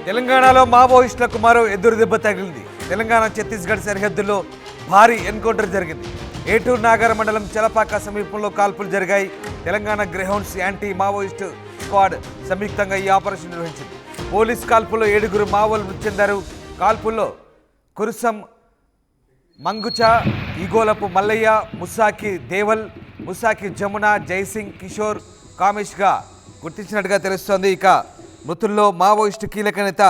తెలంగాణలో మావోయిస్టులకు మరో ఎదురు దెబ్బ తగిలింది. తెలంగాణ ఛత్తీస్గఢ్ సరిహద్దుల్లో భారీ ఎన్కౌంటర్ జరిగింది. ఏటూరు నాగర్ మండలం చలపాక సమీపంలో కాల్పులు జరిగాయి. Telangana Greyhounds anti Maoist squad సంయుక్తంగా ఈ ఆపరేషన్ నిర్వహించింది. పోలీస్ కాల్పుల్లో 7 మావోలు మృతి చెందారు. కాల్పుల్లో కురుసం మంగుచ, ఈగోలపు మల్లయ్య, ముసాకి దేవల్, ముసాకి జమున, జైసింగ్, కిషోర్, కామేష్గా గుర్తించినట్టుగా తెలుస్తోంది. ఇక మృతుల్లో మావోయిస్టు కీలక నేత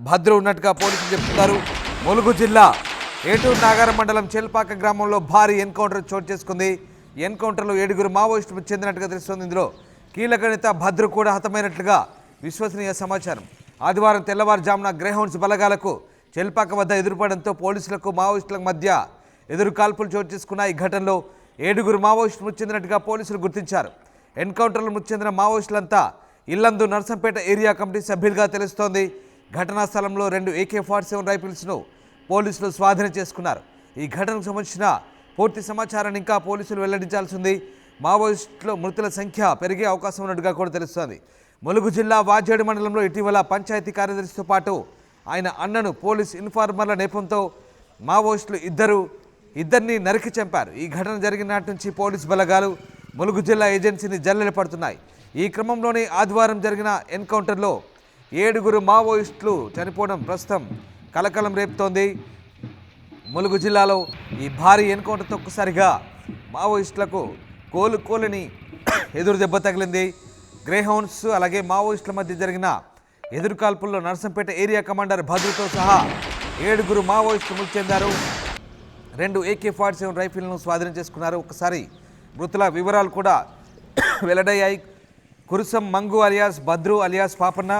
భద్రు ఉన్నట్టుగా పోలీసులు చెబుతున్నారు. ములుగు జిల్లా ఏటూరు నాగర్ మండలం చెల్పాక గ్రామంలో భారీ ఎన్కౌంటర్ చోటు చేసుకుంది. ఈ ఎన్కౌంటర్లో 7 మావోయిస్టులు చెందినట్టుగా తెలుస్తోంది. ఇందులో కీలక నేత భద్రు కూడా హతమైనట్లుగా విశ్వసనీయ సమాచారం. ఆదివారం తెల్లవారుజామున గ్రేహౌండ్స్ బలగాలకు చెల్పాక వద్ద ఎదురుపడడంతో పోలీసులకు మావోయిస్టుల మధ్య ఎదురు కాల్పులు చోటు చేసుకున్న ఈ ఘటనలో 7 మావోయిస్టులు మృతి చెందినట్టుగా పోలీసులు గుర్తించారు. ఎన్కౌంటర్లో మృతి చెందిన మావోయిస్టులంతా ఇల్లందు నర్సంపేట ఏరియా కమిటీ సభ్యులుగా తెలుస్తోంది. ఘటనా స్థలంలో 2 AK-47 రైఫిల్స్ను పోలీసులు స్వాధీనం చేసుకున్నారు. ఈ ఘటనకు సంబంధించిన పూర్తి సమాచారాన్ని ఇంకా పోలీసులు వెల్లడించాల్సి ఉంది. మావోయిస్టుల మృతుల సంఖ్య పెరిగే అవకాశం ఉన్నట్టుగా కూడా తెలుస్తోంది. ములుగు జిల్లా వాజేడు మండలంలో ఇటీవల పంచాయతీ కార్యదర్శితో పాటు ఆయన అన్నను పోలీస్ ఇన్ఫార్మర్ల నేపంతో మావోయిస్టులు ఇద్దరిని నరికి చంపారు. ఈ ఘటన జరిగిన నాటి నుంచి పోలీసు బలగాలు ములుగు జిల్లా ఏజెన్సీని జల్లెడ పడుతున్నాయి. ఈ క్రమంలోనే ఆదివారం జరిగిన ఎన్కౌంటర్లో 7 మావోయిస్టులు చనిపోవడం ప్రస్తుతం కలకలం రేపుతోంది. ములుగు జిల్లాలో ఈ భారీ ఎన్కౌంటర్తో ఒక్కసారిగా మావోయిస్టులకు కోలుకోలేని ఎదురు దెబ్బ తగిలింది. గ్రేహౌండ్స్ అలాగే మావోయిస్టుల మధ్య జరిగిన ఎదురు కాల్పుల్లో నర్సంపేట ఏరియా కమాండర్ భద్రుతో సహా 7 మావోయిస్టులు మృతి చెందారు. 2 AK-47 రైఫిల్ను స్వాధీనం చేసుకున్నారు. ఒకసారి మృతుల వివరాలు కూడా వెల్లడయ్యాయి. Kurusam Mangu alias Bhadru alias Papanna,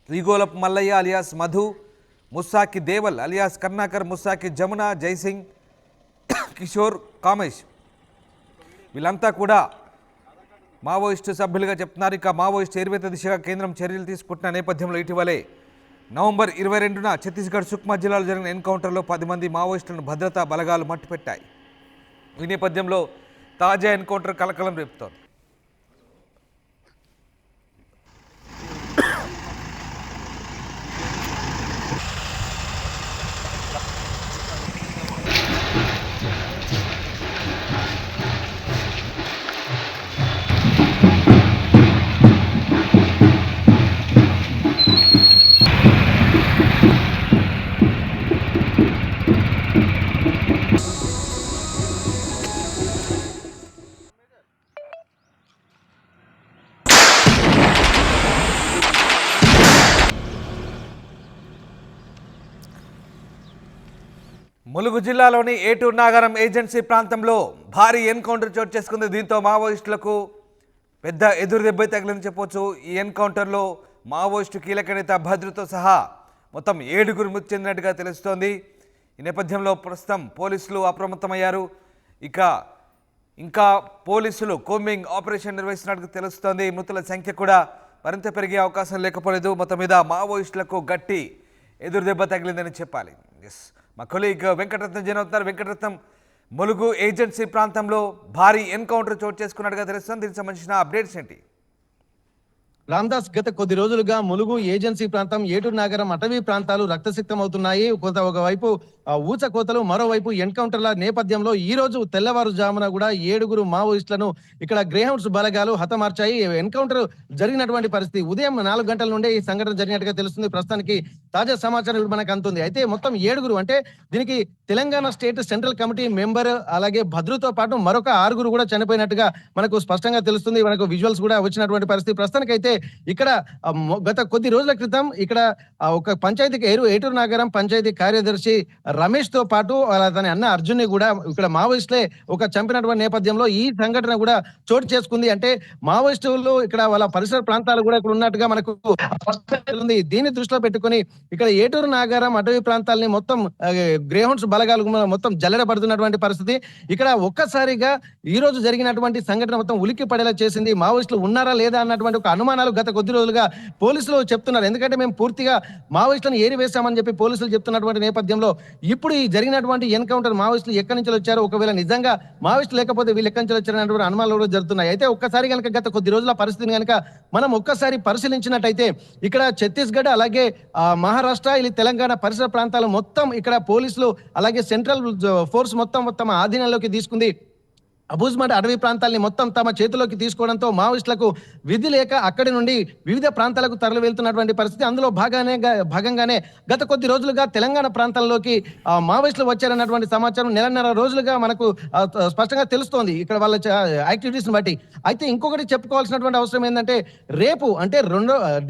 Egolapu Mallaiah alias Madhu, Musaki Deval alias Karnakar, Musaki Jamuna, Jaisingh, Kishore, Kamesh వీళ్ళంతా కూడా మావోయిస్టు సభ్యులుగా చెప్తున్నారు. ఇక మావోయిస్టు చేరువేత దిశగా కేంద్రం చర్యలు తీసుకుంటున్న నేపథ్యంలో ఇటీవలే నవంబర్ 22న ఛత్తీస్గఢ్ సుక్మా జిల్లాలో జరిగిన ఎన్కౌంటర్లో 10 మంది మావోయిస్టులను భద్రతా బలగాలు మట్టుపెట్టాయి. ఈ నేపథ్యంలో తాజా ఎన్కౌంటర్ కలకలం రేపుతోంది. ములుగు జిల్లాలోని ఏటూరు నాగరం ఏజెన్సీ ప్రాంతంలో భారీ ఎన్కౌంటర్ చోటు చేసుకుంది. దీంతో మావోయిస్టులకు పెద్ద ఎదురు దెబ్బ తగిలిందని చెప్పొచ్చు. ఈ ఎన్కౌంటర్లో మావోయిస్టు కీలక నేత భద్రతో సహా మొత్తం 7 మృతి చెందినట్టుగా తెలుస్తోంది. ఈ నేపథ్యంలో ప్రస్తుతం పోలీసులు అప్రమత్తమయ్యారు. ఇంకా పోలీసులు కోంబింగ్ ఆపరేషన్ నిర్వహిస్తున్నట్టుగా తెలుస్తోంది. మృతుల సంఖ్య కూడా మరింత పెరిగే అవకాశం లేకపోలేదు. మొత్తం మీద మావోయిస్టులకు గట్టి ఎదురు దెబ్బ తగిలిందని చెప్పాలి. ఎస్, మా కొలీగ్ వెంకటరత్నం జైన్ అవుతున్నారు. వెంకటరత్నం, ములుగు ఏజెన్సీ ప్రాంతంలో భారీ ఎన్కౌంటర్ చోటు చేసుకున్నట్టుగా తెలుస్తుంది. దీనికి సంబంధించిన అప్డేట్స్ ఏంటి? రామ్దాస్, గత కొద్ది రోజులుగా ములుగు ఏజెన్సీ ప్రాంతం, ఏటూరు నాగరం అటవీ ప్రాంతాలు రక్తసిక్తం అవుతున్నాయి. ఒకవైపు ఊచకోతలు, మరోవైపు ఎన్కౌంటర్ల నేపథ్యంలో ఈ రోజు తెల్లవారుజామున కూడా 7 మావోయిస్టులను ఇక్కడ గ్రేహౌండ్స్ బలగాలు హతమార్చాయి. ఎన్కౌంటర్ జరిగినటువంటి పరిస్థితి ఉదయం 4 గంటల నుండే ఈ సంఘటన జరిగినట్టుగా తెలుస్తుంది. ప్రస్తుతానికి తాజా సమాచారం ఇప్పుడు మనకు అందుతుంది. అయితే మొత్తం 7 అంటే దీనికి Telangana state central committee member అలాగే భద్రుతో పాటు మరొక 6 కూడా చనిపోయినట్టుగా మనకు స్పష్టంగా తెలుస్తుంది. మనకు విజువల్స్ కూడా వచ్చినటువంటి పరిస్థితి. ప్రస్తుతానికి అయితే ఇక్కడ గత కొద్ది రోజుల క్రితం ఇక్కడ ఒక పంచాయతీకి ఏటూరు నాగరం పంచాయతీ కార్యదర్శి రమేష్ తో పాటు అతని అన్న అర్జున్ ని కూడా ఇక్కడ మావోయిస్టులే చంపినటువంటి నేపథ్యంలో ఈ సంఘటన కూడా చోటు చేసుకుంది. అంటే మావోయిస్టులు ఇక్కడ వాళ్ళ పరిసర ప్రాంతాలు కూడా ఇక్కడ ఉన్నట్టుగా మనకు దీన్ని దృష్టిలో పెట్టుకుని ఇక్కడ ఏటూరు నాగారం అటవీ ప్రాంతాలని మొత్తం గ్రేహౌండ్స్ బలగాలు మొత్తం జల్లెడబడుతున్నటువంటి పరిస్థితి. ఇక్కడ ఒక్కసారిగా ఈ రోజు జరిగినటువంటి సంఘటన మొత్తం ఉలిక్కి పడేలా చేసింది. మావోయిస్టులు ఉన్నారా లేదా అన్నటువంటి ఒక అనుమానాలు గత కొద్ది రోజులుగా పోలీసులు చెప్తున్నారు. ఎందుకంటే మేము పూర్తిగా మావోయిస్టులను ఏరివేశామని చెప్పి పోలీసులు చెప్తున్నటువంటి నేపథ్యంలో ఇప్పుడు ఈ జరిగినటువంటి ఎన్కౌంటర్ మావోయిస్టులు ఎక్కడి నుంచి వచ్చారు, ఒకవేళ నిజంగా మావోయిస్టులు లేకపోతే వీళ్ళు ఎక్కడి నుంచి వచ్చారనేటువంటి అనుమానాలు కూడా జరుగుతున్నాయి. అయితే ఒక్కసారి కనుక గత కొద్ది రోజుల పరిస్థితిని కనుక మనం ఒక్కసారి పరిశీలించినట్టయితే ఇక్కడ ఛత్తీస్గఢ్ అలాగే మహారాష్ట్ర ఇలా తెలంగాణ పరిసర ప్రాంతాలు మొత్తం ఇక్కడ పోలీసులు అలాగే సెంట్రల్ ఫోర్స్ మొత్తం తమ ఆధీనంలోకి తీసుకుంది. అబూజ్మడ్ అటవీ ప్రాంతాల్ని మొత్తం తమ చేతిలోకి తీసుకోవడంతో మావోయిస్టులకు విధి లేక అక్కడి నుండి వివిధ ప్రాంతాలకు తరలి వెళ్తున్నటువంటి పరిస్థితి. అందులో భాగంగానే గత కొద్ది రోజులుగా తెలంగాణ ప్రాంతాల్లోకి మావోయిస్టులు వచ్చారన్నటువంటి సమాచారం నెలన్నర రోజులుగా మనకు స్పష్టంగా తెలుస్తోంది ఇక్కడ వాళ్ళ యాక్టివిటీస్ని బట్టి. అయితే ఇంకొకటి చెప్పుకోవాల్సినటువంటి అవసరం ఏంటంటే రేపు అంటే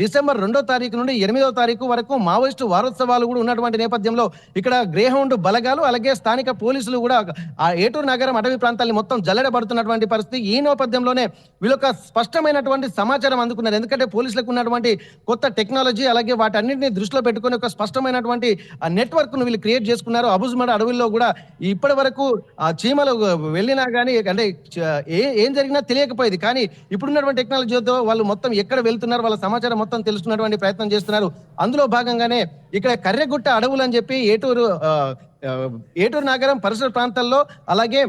డిసెంబర్ 2వ తారీఖు నుండి 8వ తారీఖు వరకు మావోయిస్టు వారోత్సవాలు కూడా ఉన్నటువంటి నేపథ్యంలో ఇక్కడ గ్రేహౌండ్ బలగాలు అలాగే స్థానిక పోలీసులు కూడా ఆ ఏటూరు నగరం అటవీ ప్రాంతాన్ని మొత్తం జల్లెడబడుతున్నటువంటి పరిస్థితి. ఈ నేపథ్యంలోనే వీళ్ళొక స్పష్టమైనటువంటి సమాచారం అందుకున్నారు. ఎందుకంటే పోలీసులకు ఉన్నటువంటి కొత్త టెక్నాలజీ అలాగే వాటన్నింటినీ దృష్టిలో పెట్టుకుని ఒక స్పష్టమైనటువంటి నెట్వర్క్ ను వీళ్ళు క్రియేట్ చేసుకున్నారు. అబూజ్మడ్ అడవుల్లో కూడా ఇప్పటి వరకు చీమలు వెళ్ళినా కానీ అంటే ఏం జరిగినా తెలియకపోయేది. కానీ ఇప్పుడున్నటువంటి టెక్నాలజీతో వాళ్ళు మొత్తం ఎక్కడ వెళ్తున్నారు వాళ్ళ సమాచారం మొత్తం తెలుసుకున్నటువంటి ప్రయత్నం చేస్తున్నారు. అందులో భాగంగానే ఇక్కడ కర్రెగుట్ట అడవులు అని చెప్పి ఏటూరు నగరం పరిసర ప్రాంతాల్లో అలాగే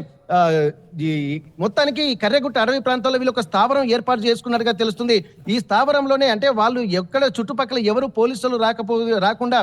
మొత్తానికి ఈ కర్రెగుట్ట అడవి ప్రాంతాల్లో వీళ్ళు ఒక స్థావరం ఏర్పాటు చేసుకున్నట్టుగా తెలుస్తుంది. ఈ స్థావరంలోనే అంటే వాళ్ళు ఎక్కడ చుట్టుపక్కల ఎవరు పోలీసులు రాకుండా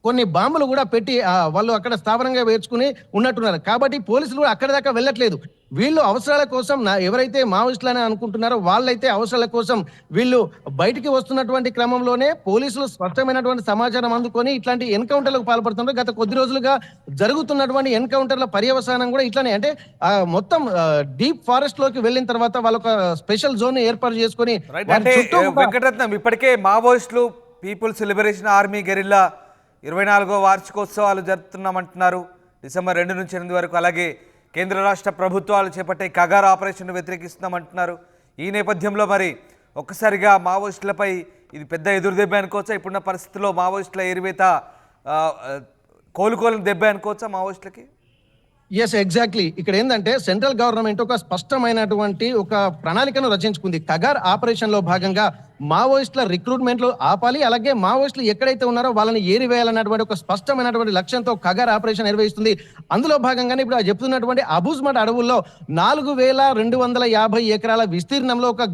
కొన్ని బాంబులు కూడా పెట్టి వాళ్ళు అక్కడ స్థావరంగా వేర్చుకుని ఉన్నట్టున్నారు. కాబట్టి పోలీసులు కూడా అక్కడి దాకా వెళ్ళట్లేదు. వీళ్ళు అవసరాల కోసం ఎవరైతే మావోయిస్టులని అనుకుంటున్నారో వాళ్ళైతే అవసరాల కోసం వీళ్ళు బయటికి వస్తున్నటువంటి క్రమంలోనే పోలీసులు స్పష్టమైనటువంటి సమాచారం అందుకొని ఇట్లాంటి ఎన్కౌంటర్లకు పాల్పడుతున్నారు. గత కొద్ది రోజులుగా జరుగుతున్నటువంటి ఎన్కౌంటర్ల పర్యవసానం కూడా ఇట్లానే అంటే మొత్తం డీప్ ఫారెస్ట్ లోకి వెళ్ళిన తర్వాత వాళ్ళొక స్పెషల్ జోన్ ఏర్పాటు చేసుకొని వెంకటరత్నం ఇప్పటికే మావోయిస్టులు పీపుల్స్ లిబరేషన్ ఆర్మీ గెరిల్లా 24వ వార్షికోత్సవాలు జరుపుతున్నామంటున్నారు డిసెంబర్ 2 నుంచి 8 వరకు. అలాగే కేంద్ర రాష్ట్ర ప్రభుత్వాలు చేపట్టే కగార్ ఆపరేషన్ వ్యతిరేకిస్తున్నామంటున్నారు. ఈ నేపథ్యంలో మరి ఒక్కసారిగా మావోయిస్టులపై ఇది పెద్ద ఎదురుదెబ్బ అనుకోవచ్చా? ఇప్పుడున్న పరిస్థితుల్లో మావోయిస్టుల ఏరివేత కోలుకోలేని దెబ్బ అనుకోవచ్చా మావోయిస్టులకి? Yes exactly. ఇక్కడ ఏంటంటే సెంట్రల్ గవర్నమెంట్ ఒక స్పష్టమైనటువంటి ఒక ప్రణాళికను రచించుకుంది. కగార్ ఆపరేషన్ లో భాగంగా మావోయిస్టుల రిక్రూట్మెంట్లు ఆపాలి, అలాగే మావోయిస్టులు ఎక్కడైతే ఉన్నారో వాళ్ళని ఏరివేయాలన్నటువంటి ఒక స్పష్టమైనటువంటి లక్ష్యంతో కగార్ ఆపరేషన్ నిర్వహిస్తుంది. అందులో భాగంగానే ఇప్పుడు చెప్తున్నటువంటి అబూజ్మడ్ అడవుల్లో 4250 ఎకరాల విస్తీర్ణంలో ఒక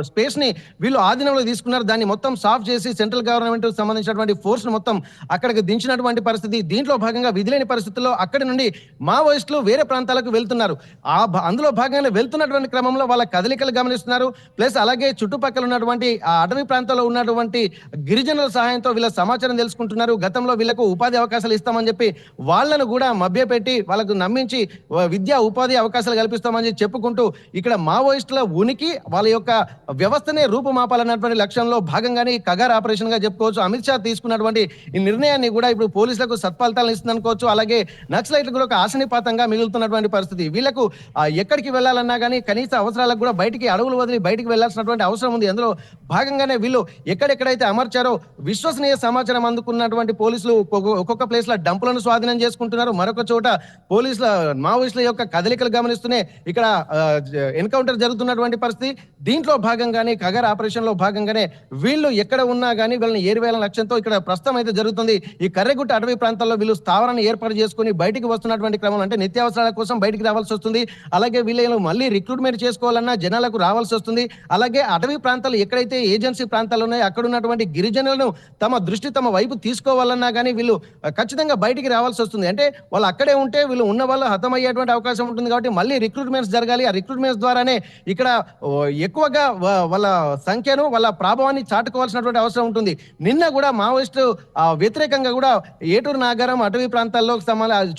స్పేస్ ని వీళ్ళు ఆధీనంలో తీసుకున్నారు. దాన్ని మొత్తం సాఫ్ చేసి సెంట్రల్ గవర్నమెంట్ సంబంధించినటువంటి ఫోర్స్ మొత్తం అక్కడికి దించినటువంటి పరిస్థితి. దీంట్లో భాగంగా విధిలేని పరిస్థితుల్లో అక్కడి నుండి మావోయిస్టులు వేరే ప్రాంతాలకు వెళ్తున్నారు. అందులో భాగంగా వెళ్తున్నటువంటి క్రమంలో వాళ్ళ కదలికలు గమనిస్తున్నారు. ప్లస్ అలాగే చుట్టుపక్కల ఉన్నటువంటి ఆ అటవీ ప్రాంతంలో ఉన్నటువంటి గిరిజనుల సహాయంతో వీళ్ళ సమాచారం తెలుసుకుంటున్నారు. గతంలో వీళ్ళకు ఉపాధి అవకాశాలు ఇస్తామని చెప్పి వాళ్ళను కూడా మభ్యపెట్టి వాళ్ళకు నమ్మించి విద్యా ఉపాధి అవకాశాలు కల్పిస్తామని చెప్పుకుంటూ ఇక్కడ మావోయిస్టుల ఉనికి వాళ్ళ యొక్క వ్యవస్థనే రూపుమాపాలన్నటువంటి లక్ష్యంలో భాగంగానే ఈ కగార్ ఆపరేషన్ గా చెప్పుకోవచ్చు. అమిత్ షా తీసుకున్నటువంటి ఈ నిర్ణయాన్ని కూడా ఇప్పుడు పోలీసులకు సత్ఫలితాలను ఇస్తుంది అనుకోవచ్చు. అలాగే నక్సలైట్లకు కూడా ఒక ఆశనిపాతంగా మిగులుతున్నటువంటి పరిస్థితి. వీళ్ళకు ఎక్కడికి వెళ్ళాలన్నా కానీ కనీస అవసరాలకు కూడా బయటికి అడవులు వదిలి బయటికి వెళ్లాల్సినటువంటి అవసరం ఉంది. అందులో భాగంగానే వీళ్ళు ఎక్కడెక్కడైతే అమర్చారో విశ్వసనీయ సమాచారం అందుకున్నటువంటి పోలీసులు ఒక్కొక్క ప్లేస్ లో డంపులను స్వాధీనం చేసుకుంటున్నారు. మరొక చోట పోలీసుల మావోయిస్టుల యొక్క కదలికలు గమనిస్తూనే ఇక్కడ ఎన్కౌంటర్ జరుగుతున్నటువంటి పరిస్థితి. దీంట్లో భాగంగానే కగార్ ఆపరేషన్ లో భాగంగానే వీళ్ళు ఎక్కడ ఉన్నా కానీ వీళ్ళని ఏరివేయాలనే లక్ష్యంతో ఇక్కడ ప్రస్తుతం అయితే జరుగుతుంది. ఈ కర్రెగుట్ట అటవీ ప్రాంతాల్లో వీళ్ళు స్థావరాన్ని ఏర్పాటు చేసుకుని బయటికి వస్తున్నటువంటి క్రమం అంటే నిత్యావసరాల కోసం బయటికి రావాల్సి వస్తుంది. అలాగే వీళ్ళు మళ్ళీ రిక్రూట్మెంట్ చేసుకోవాలన్నా జనాలకు రావాల్సి వస్తుంది. అలాగే అటవీ ప్రాంతాలు ఎక్కడైతే ఏజెన్సీ ప్రాంతాలు ఉన్నాయో అక్కడ ఉన్నటువంటి గిరిజనులను తమ దృష్టి తమ వైపు తీసుకోవాలన్నా కానీ వీళ్ళు ఖచ్చితంగా బయటికి రావాల్సి వస్తుంది. అంటే వాళ్ళు అక్కడే ఉంటే వీళ్ళు ఉన్న వాళ్ళు హతమయ్యేటువంటి అవకాశం ఉంటుంది. కాబట్టి మళ్ళీ రిక్రూట్మెంట్స్ జరగాలి. ఆ రిక్రూట్మెంట్స్ ద్వారానే ఇక్కడ ఎక్కువగా వాళ్ళ సంఖ్యను వాళ్ళ ప్రభావాన్ని చాటుకోవాల్సినటువంటి అవసరం ఉంటుంది. నిన్న కూడా మావోయిస్టు వ్యతిరేకంగా కూడా ఏటూరు నాగారం అటవీ ప్రాంతాల్లో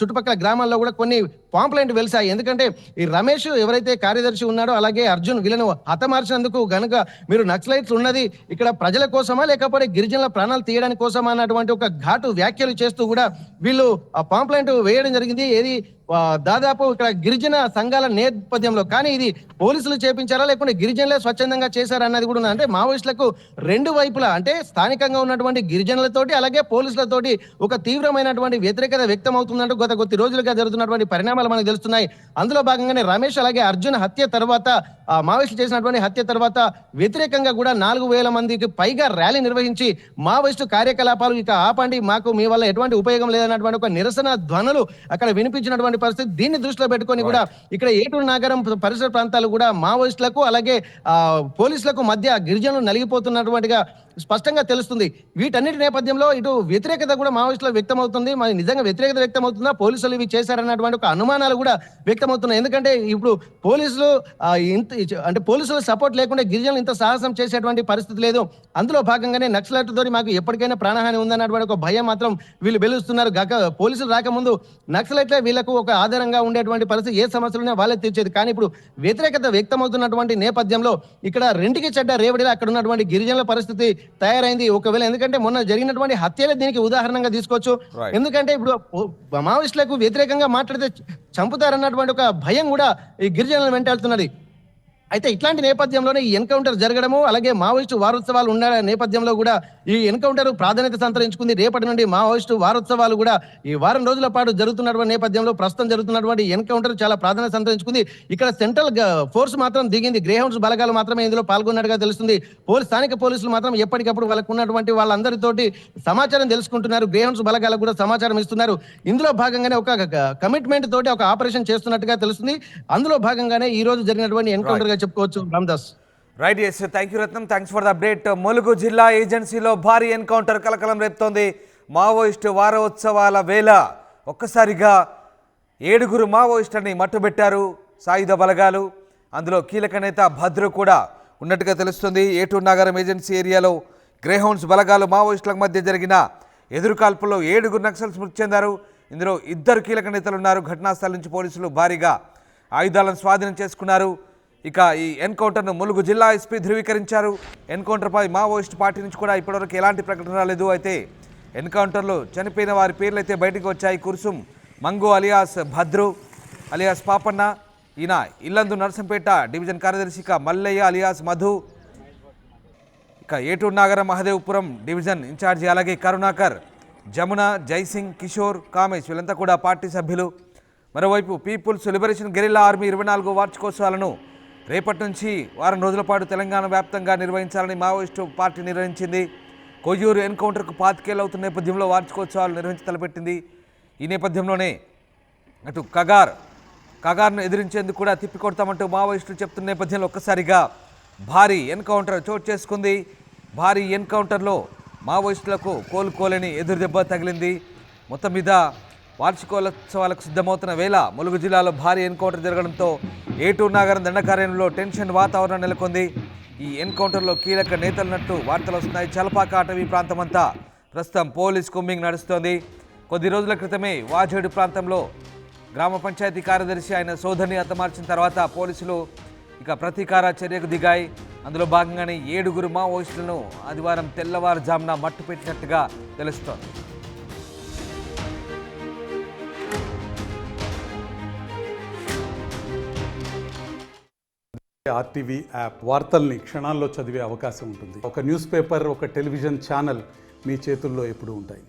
చుట్టుపక్కల గ్రామాల్లో కూడా కొన్ని పాంప్లెంట్ వెలిసాయి. ఎందుకంటే ఈ రమేష్ ఎవరైతే కార్యదర్శి ఉన్నాడో అలాగే అర్జున్ వీళ్ళను హతమార్చినందుకు గనుక మీరు నక్సలైట్స్ ఉన్నది ఇక్కడ ప్రజల కోసమా లేకపోతే గిరిజనుల ప్రాణాలు తీయడానికి కోసమా అన్నటువంటి ఒక ఘాటు వ్యాఖ్యలు చేస్తూ కూడా వీళ్ళు పాంప్లెంట్ వేయడం జరిగింది. ఏది దాదాపు ఇక్కడ గిరిజన సంఘాల నేపథ్యంలో. కానీ ఇది పోలీసులు చేపించారా లేకుంటే గిరిజనులే స్వచ్ఛందంగా చేశారా అన్నది కూడా ఉంది. అంటే మావోయిస్టులకు రెండు వైపులా అంటే స్థానికంగా ఉన్నటువంటి గిరిజనులతోటి అలాగే పోలీసులతోటి ఒక తీవ్రమైనటువంటి వ్యతిరేకత వ్యక్తం అవుతుందంటూ గత కొద్ది రోజులుగా జరుగుతున్నటువంటి పరిణామాలు మనకు తెలుస్తున్నాయి. అందులో భాగంగానే రమేష్ అలాగే అర్జున్ హత్య తర్వాత మావోయిస్టులు చేసినటువంటి హత్య తర్వాత వ్యతిరేకంగా కూడా 4,000 మందికి పైగా ర్యాలీ నిర్వహించి మావోయిస్టు కార్యకలాపాలు ఇక ఆపండి, మాకు మీ వల్ల ఎటువంటి ఉపయోగం లేదన్నటువంటి ఒక నిరసన ధ్వనులు అక్కడ వినిపించినటువంటి పరిస్థితి. దీన్ని దృష్టిలో పెట్టుకొని కూడా ఇక్కడ ఏటూరు నాగరం పరిసర ప్రాంతాలు కూడా మావోయిస్టులకు అలాగే పోలీసులకు మధ్య గిరిజనులు నలిగిపోతున్నటువంటిగా స్పష్టంగా తెలుస్తుంది. వీటన్నిటి నేపథ్యంలో ఇటు వ్యతిరేకత కూడా మావోయిస్టులకు వ్యక్తమవుతుంది. మరి నిజంగా వ్యతిరేకత వ్యక్తమవుతుందా, పోలీసులు ఇవి చేశారన్నటువంటి ఒక అనుమానాలు కూడా వ్యక్తమవుతున్నాయి. ఎందుకంటే ఇప్పుడు పోలీసులు అంటే పోలీసుల సపోర్ట్ లేకుండా గిరిజనులు ఇంత సాహసం చేసేటువంటి పరిస్థితి లేదు. అందులో భాగంగానే నక్సలైట్లతో మాకు ఎప్పటికైనా ప్రాణహాని ఉందన్నటువంటి ఒక భయం మాత్రం వీళ్ళు వెలుస్తున్నారు. పోలీసులు రాకముందు నక్సలైట్లే వీళ్ళకు ఒక ఆధారంగా ఉండేటువంటి పరిస్థితి, ఏ సమస్యలున్నా వాళ్ళే తీర్చేది. కానీ ఇప్పుడు వ్యతిరేకత వ్యక్తమవుతున్నటువంటి నేపథ్యంలో ఇక్కడ రెండుకి చెడ్డ రేవడిలో అక్కడ ఉన్నటువంటి గిరిజనుల పరిస్థితి తయారైంది. ఒకవేళ ఎందుకంటే మొన్న జరిగినటువంటి హత్యలే దీనికి ఉదాహరణగా తీసుకోవచ్చు. ఎందుకంటే ఇప్పుడు మావోయిస్టులకు వ్యతిరేకంగా మాట్లాడితే చంపుతారన్నటువంటి ఒక భయం కూడా ఈ గిరిజనులను వెంటాడుతున్నది. అయితే ఇట్లాంటి నేపథ్యంలోనే ఈ ఎన్కౌంటర్ జరగడము అలాగే మావోయిస్టు వారోత్సవాలు ఉన్న నేపథ్యంలో కూడా ఈ ఎన్కౌంటర్ ప్రాధాన్యత సంతరించుకుంది. రేపటి నుండి మావోయిస్టు వారోత్సవాలు కూడా ఈ వారం రోజుల పాటు జరుగుతున్నటువంటి నేపథ్యంలో ప్రస్తుతం జరుగుతున్నటువంటి ఎన్కౌంటర్ చాలా ప్రాధాన్యత సంతరించుకుంది. ఇక్కడ సెంట్రల్ ఫోర్స్ మాత్రం దిగింది, గ్రేహౌండ్స్ బలగాలు మాత్రమే ఇందులో పాల్గొన్నట్టుగా తెలుస్తుంది. స్థానిక పోలీసులు మాత్రం ఎప్పటికప్పుడు వాళ్ళకు ఉన్నటువంటి వాళ్ళందరితోటి సమాచారం తెలుసుకుంటున్నారు. గ్రేహౌండ్స్ బలగాలకు కూడా సమాచారం ఇస్తున్నారు. ఇందులో భాగంగానే ఒక కమిట్మెంట్ తోటి ఒక ఆపరేషన్ చేస్తున్నట్టుగా తెలుస్తుంది. అందులో భాగంగానే ఈ రోజు జరిగినటువంటి ఎన్కౌంటర్ చెప్పుకోవచ్చు. Ramdas. Right, yes, thank you Ratnam, thanks for the update. Mulugu జిల్లా ఏజెన్సీలో భారీ ఎన్కౌంటర్ కలకలం రేపుతోంది. మావోయిస్టు వారోత్సవాల వేళ ఒక్కసారిగా 7 మావోయిస్టులని మట్టుబెట్టారు సాయుధ బలగాలు. అందులో కీలక నేత భద్రు కూడా ఉన్నట్టుగా తెలుస్తుంది. ఏటూరు నాగరం ఏజెన్సీ ఏరియాలో గ్రేహౌండ్స్ బలగాలు మావోయిస్టుల మధ్య జరిగిన ఎదురుకాల్పుల్లో 7 నక్సల్స్ మృతి చెందారు. ఇందులో 2 కీలక నేతలు ఉన్నారు. ఘటనా స్థలం నుంచి పోలీసులు భారీగా ఆయుధాలను స్వాధీనం చేసుకున్నారు. ఇక ఈ ఎన్కౌంటర్ను ములుగు జిల్లా ఎస్పీ ధృవీకరించారు. ఎన్కౌంటర్పై మావోయిస్టు పార్టీ నుంచి కూడా ఇప్పటివరకు ఎలాంటి ప్రకటన రాలేదు. అయితే ఎన్కౌంటర్లో చనిపోయిన వారి పేర్లు అయితే బయటకు వచ్చాయి. కుర్సుం మంగు అలియాస్ భద్రు అలియాస్ పాపన్న, ఈయన ఇల్లందు నర్సంపేట డివిజన్ కార్యదర్శి. ఇక మల్లయ్య అలియాస్ మధు, ఇక ఏటూరు నాగరం మహదేవ్పురం డివిజన్ ఇన్ఛార్జి, అలాగే కరుణాకర్, జమున, జైసింగ్, కిషోర్, కామేష్ వీళ్ళంతా కూడా పార్టీ సభ్యులు. మరోవైపు పీపుల్స్ లిబరేషన్ గెరిల్లా ఆర్మీ 24వ వార్షికోత్సవాలను రేపటి నుంచి వారం రోజుల పాటు తెలంగాణ వ్యాప్తంగా నిర్వహించాలని మావోయిస్టు పార్టీ నిర్వహించింది. కొయ్యూరు ఎన్కౌంటర్కు 25 ఏళ్ళు అవుతున్న నేపథ్యంలో వార్షికోత్సవాలు నిర్వహించి తలపెట్టింది. ఈ నేపథ్యంలోనే అటు కగార్ను ఎదిరించేందుకు కూడా తిప్పికొడతామంటూ మావోయిస్టులు చెప్తున్న నేపథ్యంలో ఒక్కసారిగా భారీ ఎన్కౌంటర్ చోటు చేసుకుంది. భారీ ఎన్కౌంటర్లో మావోయిస్టులకు కోలుకోలేని ఎదురుదెబ్బ తగిలింది. మొత్తం మీద వార్షికోత్సవాలకు సిద్ధమవుతున్న వేళ ములుగు జిల్లాలో భారీ ఎన్కౌంటర్ జరగడంతో ఏటూరు నాగరం దండకార్యంలో టెన్షన్ వాతావరణం నెలకొంది. ఈ ఎన్కౌంటర్లో కీలక నేతలున్నట్టు వార్తలు వస్తున్నాయి. చలపాక అటవీ ప్రాంతం అంతా ప్రస్తుతం పోలీస్ కుమ్మింగ్ నడుస్తోంది. కొద్ది రోజుల క్రితమే వాజేడు ప్రాంతంలో గ్రామ పంచాయతీ కార్యదర్శి ఆయన సోదరిని హతమార్చిన తర్వాత పోలీసులు ఇక ప్రతీకార చర్యకు దిగాయి. అందులో భాగంగానే 7 మావోయిస్టులను ఆదివారం తెల్లవారుజామున మట్టుపెట్టినట్టుగా తెలుస్తోంది. ఆర్టీవీ యాప్ వార్తల్ని క్షణాల్లో చదివే అవకాశం ఉంటుంది. ఒక న్యూస్ పేపర్, ఒక టెలివిజన్ ఛానల్ మీ చేతుల్లో ఎప్పుడూ ఉంటాయి.